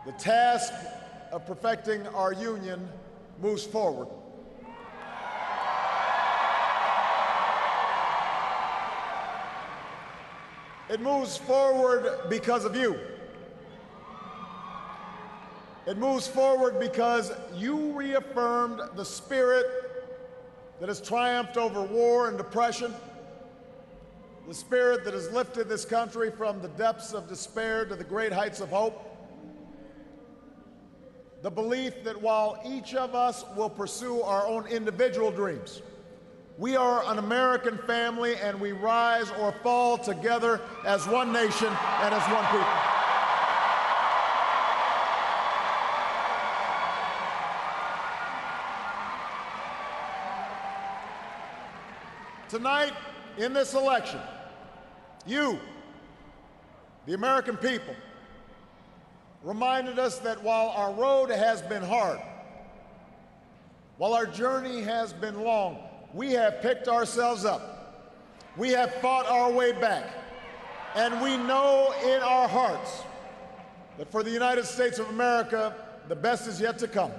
The task of perfecting our union moves forward. It moves forward because of you. It moves forward because you reaffirmed the spirit that has triumphed over war and depression, the spirit that has lifted this country from the depths of despair to the great heights of hope, the belief that while each of us will pursue our own individual dreams, we are an American family and we rise or fall together as one nation and as one people. Tonight, in this election, you, the American people, reminded us that while our road has been hard, while our journey has been long, we have picked ourselves up. We have fought our way back. And we know in our hearts that for the United States of America, the best is yet to come.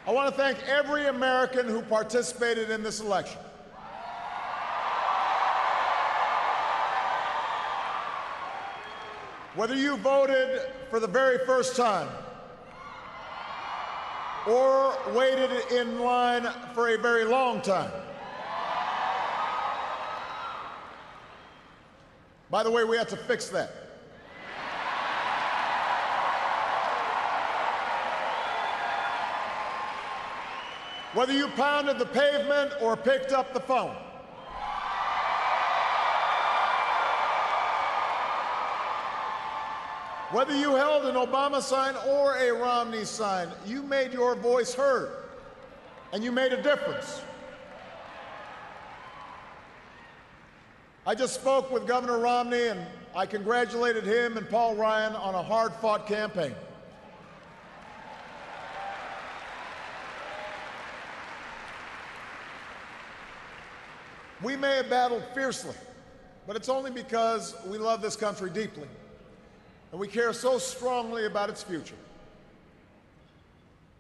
I want to thank every American who participated in this election. Whether you voted for the very first time or waited in line for a very long time. By the way, we have to fix that. Whether you pounded the pavement or picked up the phone. Whether you held an Obama sign or a Romney sign, you made your voice heard, and you made a difference. I just spoke with Governor Romney, and I congratulated him and Paul Ryan on a hard-fought campaign. We may have battled fiercely, but it's only because we love this country deeply, and we care so strongly about its future.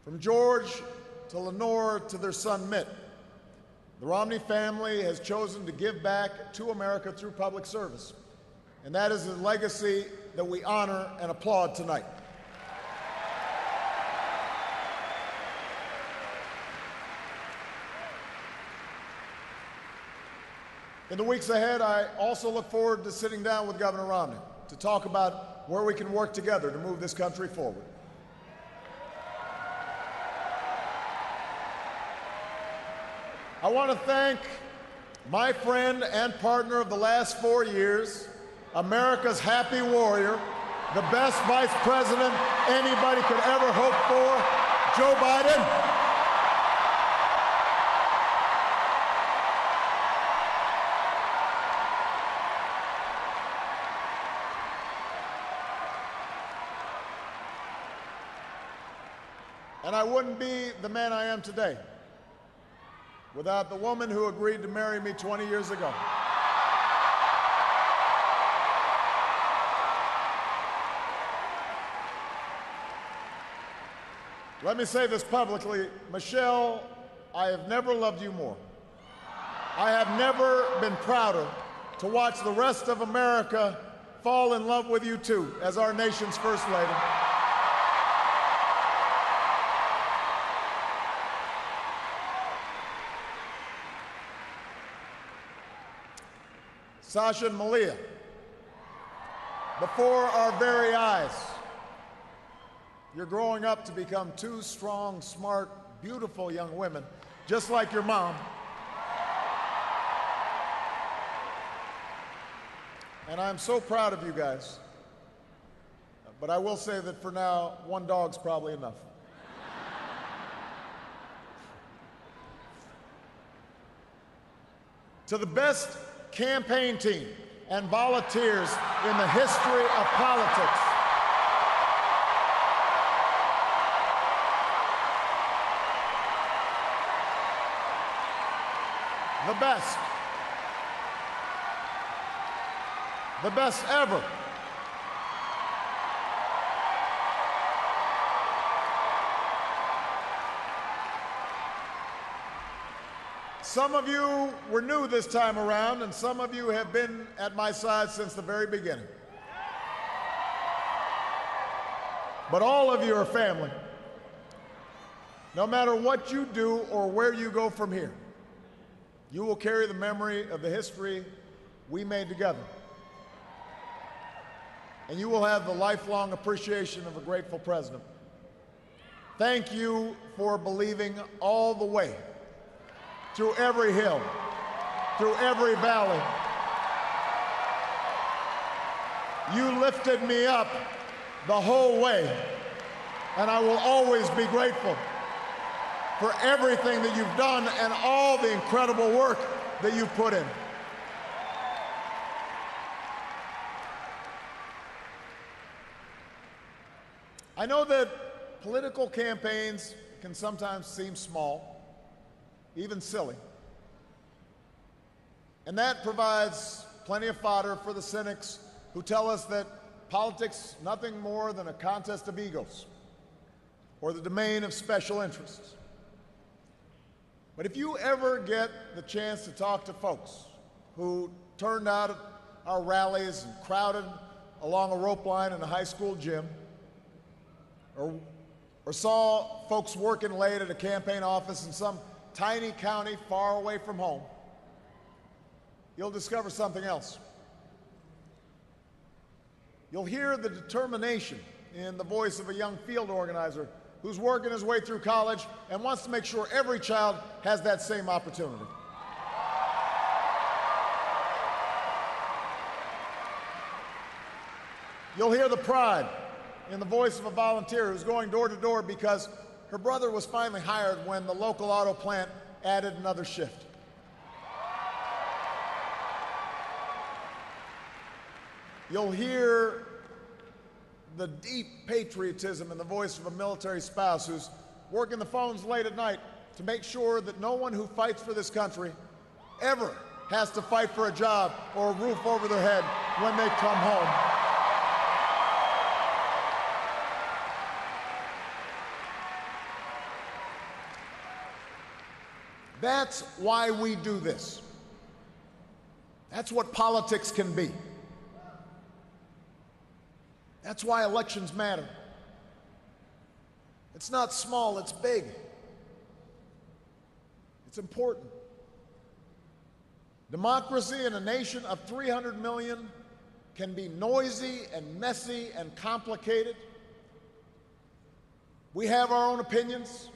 From George to Lenore to their son Mitt, the Romney family has chosen to give back to America through public service, and that is a legacy that we honor and applaud tonight. In the weeks ahead, I also look forward to sitting down with Governor Romney to talk about where we can work together to move this country forward. I want to thank my friend and partner of the last 4 years, America's happy warrior, the best vice president anybody could ever hope for, Joe Biden. And I wouldn't be the man I am today without the woman who agreed to marry me 20 years ago. Let me say this publicly, Michelle, I have never loved you more. I have never been prouder to watch the rest of America fall in love with you too, as our nation's First Lady. Sasha and Malia, before our very eyes, you're growing up to become two strong, smart, beautiful young women, just like your mom. And I'm so proud of you guys. But I will say that for now, one dog's probably enough. To the best campaign team and volunteers in the history of politics, The best. The best ever. Some of you were new this time around, and some of you have been at my side since the very beginning. But all of you are family. No matter what you do or where you go from here, you will carry the memory of the history we made together. And you will have the lifelong appreciation of a grateful president. Thank you for believing all the way, through every hill, through every valley. You lifted me up the whole way, and I will always be grateful for everything that you've done and all the incredible work that you've put in. I know that political campaigns can sometimes seem small, even silly. And that provides plenty of fodder for the cynics who tell us that politics is nothing more than a contest of egos or the domain of special interests. But if you ever get the chance to talk to folks who turned out at our rallies and crowded along a rope line in a high school gym, or saw folks working late at a campaign office in some tiny county far away from home, you'll discover something else. You'll hear the determination in the voice of a young field organizer who's working his way through college and wants to make sure every child has that same opportunity. You'll hear the pride in the voice of a volunteer who's going door to door because her brother was finally hired when the local auto plant added another shift. You'll hear the deep patriotism in the voice of a military spouse who's working the phones late at night to make sure that no one who fights for this country ever has to fight for a job or a roof over their head when they come home. That's why we do this. That's what politics can be. That's why elections matter. It's not small, it's big. It's important. Democracy in a nation of 300 million can be noisy and messy and complicated. We have our own opinions.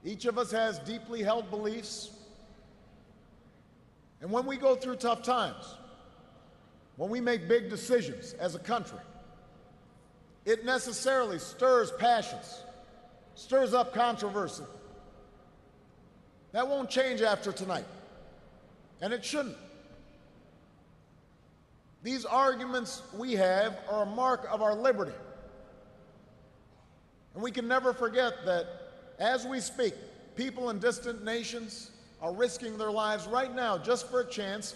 Each of us has deeply held beliefs. And when we go through tough times, when we make big decisions as a country, it necessarily stirs passions, stirs up controversy. That won't change after tonight, and it shouldn't. These arguments we have are a mark of our liberty. And we can never forget that as we speak, people in distant nations are risking their lives right now just for a chance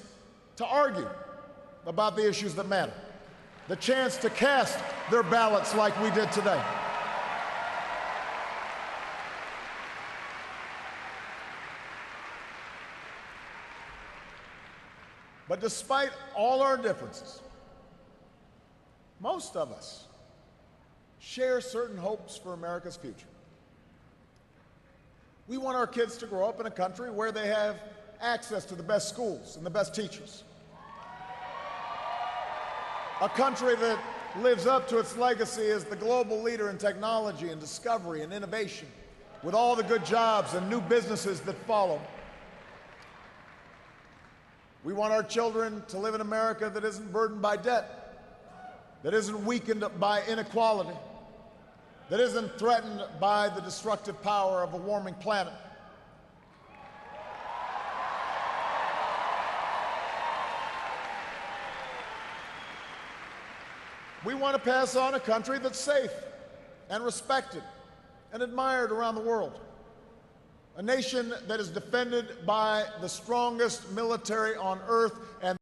to argue about the issues that matter, the chance to cast their ballots like we did today. But despite all our differences, most of us share certain hopes for America's future. We want our kids to grow up in a country where they have access to the best schools and the best teachers. A country that lives up to its legacy as the global leader in technology and discovery and innovation, with all the good jobs and new businesses that follow. We want our children to live in America that isn't burdened by debt, that isn't weakened by inequality, that isn't threatened by the destructive power of a warming planet. We want to pass on a country that's safe and respected and admired around the world. a nation that is defended by the strongest military on earth and